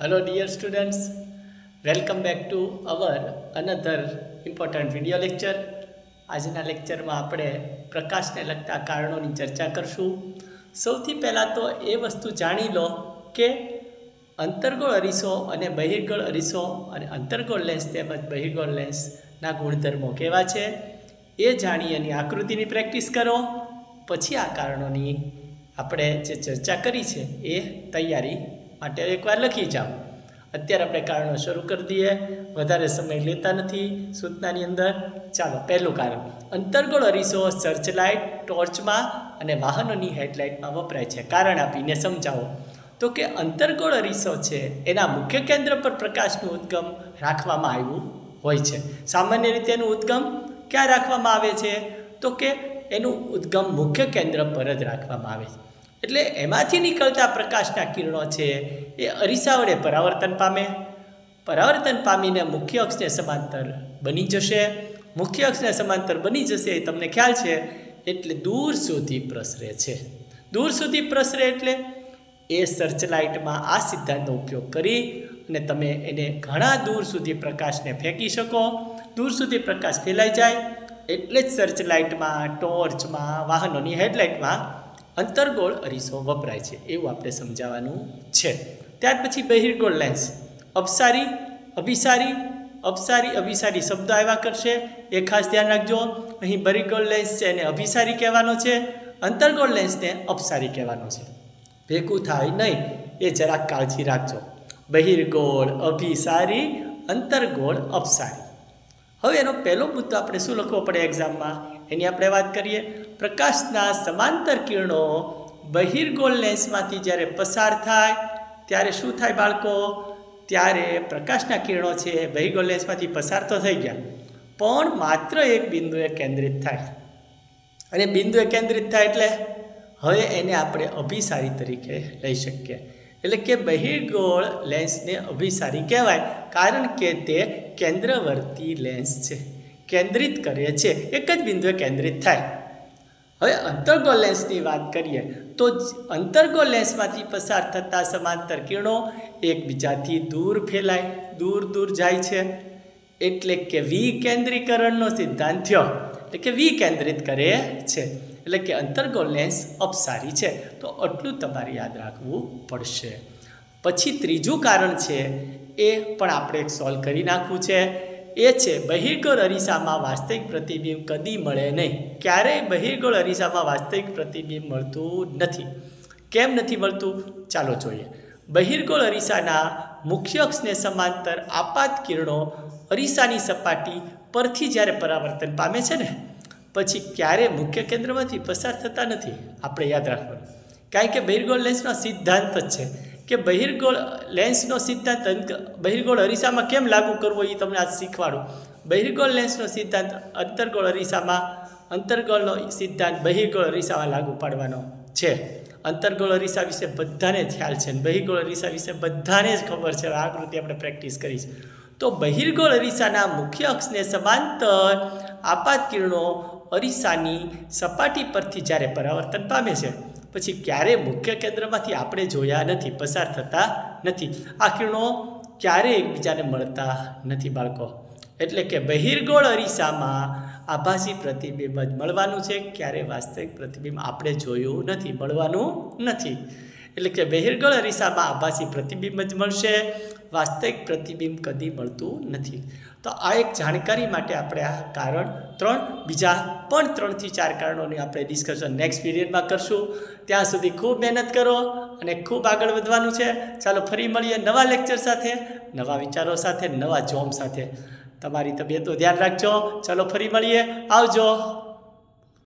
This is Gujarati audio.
Hello dear students, welcome back to our another important video lecture. આજના લેક્ચરમાં આપણે પ્રકાશને લગતા કારણોની ચર્ચા કરશું. સૌથી પહેલાં તો એ વસ્તુ જાણી લો કે અંતર્ગોળ અરીસો અને બહિર્ગોળ અરીસો અને અંતર્ગોળ લેન્સ તેમજ બહિર્ગોળ લેન્સના ગુણધર્મો કેવા છે એ જાણી એની આકૃતિની પ્રેક્ટિસ કરો. પછી આ કારણોની આપણે જે ચર્ચા કરી છે એ તૈયારી માટે એકવાર લખી જાઓ. અત્યારે આપણે કારણો શરૂ કરી દઈએ, વધારે સમય લેતા નથી સૂચનાની અંદર. ચાલો, પહેલું કારણ, અંતર્ગોળ અરીસો સર્ચલાઇટ, ટોર્ચમાં અને વાહનોની હેડલાઇટમાં વપરાય છે. કારણ આપીને સમજાવો. તો કે અંતર્ગોળ અરીસો છે એના મુખ્ય કેન્દ્ર પર પ્રકાશનું ઉદ્ગમ રાખવામાં આવ્યું હોય છે. સામાન્ય રીતે એનું ઉદ્ગમ ક્યાં રાખવામાં આવે છે? તો કે એનું ઉદ્ગમ મુખ્ય કેન્દ્ર પર જ રાખવામાં આવે છે. એટલે એમાંથી નીકળતા પ્રકાશના કિરણો છે એ અરીસા વડે પરાવર્તન પામે. પરાવર્તન પામીને મુખ્ય અક્ષને સમાંતર બની જશે. મુખ્ય અક્ષને સમાંતર બની જશે એ તમને ખ્યાલ છે, એટલે દૂર સુધી પ્રસરે છે. દૂર સુધી પ્રસરે એટલે એ સર્ચલાઇટમાં આ સિદ્ધાંતનો ઉપયોગ કરી અને તમે એને ઘણા દૂર સુધી પ્રકાશને ફેંકી શકો. દૂર સુધી પ્રકાશ ફેલાઈ જાય એટલે જ સર્ચલાઇટમાં, ટોર્ચમાં, વાહનોની હેડલાઇટમાં અંતર્ગોળ અરીસો વપરાય છે, એવું આપણે સમજાવવાનું છે. ત્યાર પછી બહિર્ગોળ લેન્સ. અપસારી, અભિસારી, અપસારી, અભિસારી શબ્દો આવ્યા કરશે, એ ખાસ ધ્યાન રાખજો. અહીં બહિર્ગોળ લેન્સ છે એને અભિસારી કહેવાનો છે, અંતર્ગોળ લેન્સને અપસારી કહેવાનો છે. ભેગું થાય નહીં એ જરાક કાળજી રાખજો. બહિર્ગોળ, અભિસારી, અંતર્ગોળ, અપસારી. હવે એનો પહેલો મુદ્દો આપણે શું લખવો પડે એક્ઝામમાં એની આપણે વાત કરીએ. પ્રકાશના સમાંતર કિરણો બહિર્ગોળ લેન્સમાંથી જ્યારે પસાર થાય ત્યારે શું થાય બાળકો? ત્યારે પ્રકાશના કિરણો છે બહિર્ગોળ લેન્સમાંથી પસાર તો થઈ ગયા, પણ માત્ર એક બિંદુએ કેન્દ્રિત થાય. અને બિંદુએ કેન્દ્રિત થાય એટલે હવે એને આપણે અભિસારી તરીકે લઈ શકીએ. એટલે કે બહિર્ગોળ લેન્સને અભિસારી કહેવાય, કારણ કે તે કેન્દ્રવર્તી લેન્સ છે, કેન્દ્રિત કરે છે, એક જ બિંદુએ કેન્દ્રિત થાય. હવે અંતર્ગોળ લેન્સની વાત કરીએ તો અંતર્ગોળ લેન્સમાંથી પસાર થતા સમાંતર કિરણો એકબીજાથી દૂર ફેલાય, દૂર દૂર જાય છે, એટલે કે વિકેન્દ્રીકરણનો સિદ્ધાંત થયો. એટલે કે વિકેન્દ્રિત કરે છે, એટલે કે અંતર્ગોળ લેન્સ અપસારી છે. તો આટલું તમારે યાદ રાખવું પડશે. પછી ત્રીજું કારણ છે એ પણ આપણે સોલ્વ કરી નાખવું છે. એ છે બહિર્ગોળ અરીસામાં વાસ્તવિક પ્રતિબિંબ કદી મળે નહીં. ક્યારેય બહિર્ગોળ અરીસામાં વાસ્તવિક પ્રતિબિંબ મળતું નથી. કેમ નથી મળતું? ચાલો જોઈએ. બહિર્ગોળ અરીસાના મુખ્ય અક્ષને સમાંતર આપાત કિરણો અરીસાની સપાટી પરથી જ્યારે પરાવર્તન પામે છે ને, પછી ક્યારે મુખ્ય કેન્દ્રમાંથી પસાર થતા નથી. આપણે યાદ રાખવાનું, કારણ કે બહિર્ગોળ લેન્સનો સિદ્ધાંત જ છે કે બહિર્ગોળ લેન્સનો સિદ્ધાંત બહિર્ગોળ અરીસામાં કેમ લાગુ કરવો એ તમને આજ શીખવાડું. બહિર્ગોળ લેન્સનો સિદ્ધાંત અંતર્ગોળ અરીસામાં, અંતર્ગોળનો સિદ્ધાંત બહિર્ગોળ અરીસામાં લાગુ પાડવાનો છે. અંતર્ગોળ અરીસા વિશે બધાને ખ્યાલ છે, બહિર્ગોળ અરીસા વિશે બધાને જ ખબર છે. આકૃતિ આપણે પ્રેક્ટિસ કરી છે. તો બહિર્ગોળ અરીસાના મુખ્ય અક્ષને સમાંતર આપાત કિરણો અરીસાની સપાટી પરથી જ્યારે પરાવર્તન પામે છે, પછી ક્યારે મુખ્ય કેન્દ્રમાંથી આપણે જોયા નથી, પસાર થતા નથી. આ કિરણો ક્યારેય એકબીજાને મળતા નથી બાળકો. એટલે કે બહિર્ગોળ અરીસામાં આભાસી પ્રતિબિંબ જ મળવાનું છે, ક્યારે વાસ્તવિક પ્રતિબિંબ આપણે જોયું નથી, મળવાનું નથી. એટલે કે બહિર્ગોળ અરીસામાં આભાસી પ્રતિબિંબ જ મળશે, વાસ્તવિક પ્રતિબિંબ કદી મળતું નથી. તો આ એક જાણકારી માટે આપણે આ કારણ 3, બીજા પણ 3 થી 4 કારણોની આપણે ડિસ્કશન નેક્સ્ટ પીરિયડમાં કરશું. ત્યાં સુધી ખૂબ મહેનત કરો અને ખૂબ આગળ વધવાનું છે. ચાલો ફરી મળીએ નવા લેક્ચર સાથે, નવા વિચારો સાથે, નવા જોમ સાથે. તમારી તબિયતનું ધ્યાન રાખજો. ચાલો ફરી મળીએ. આવજો.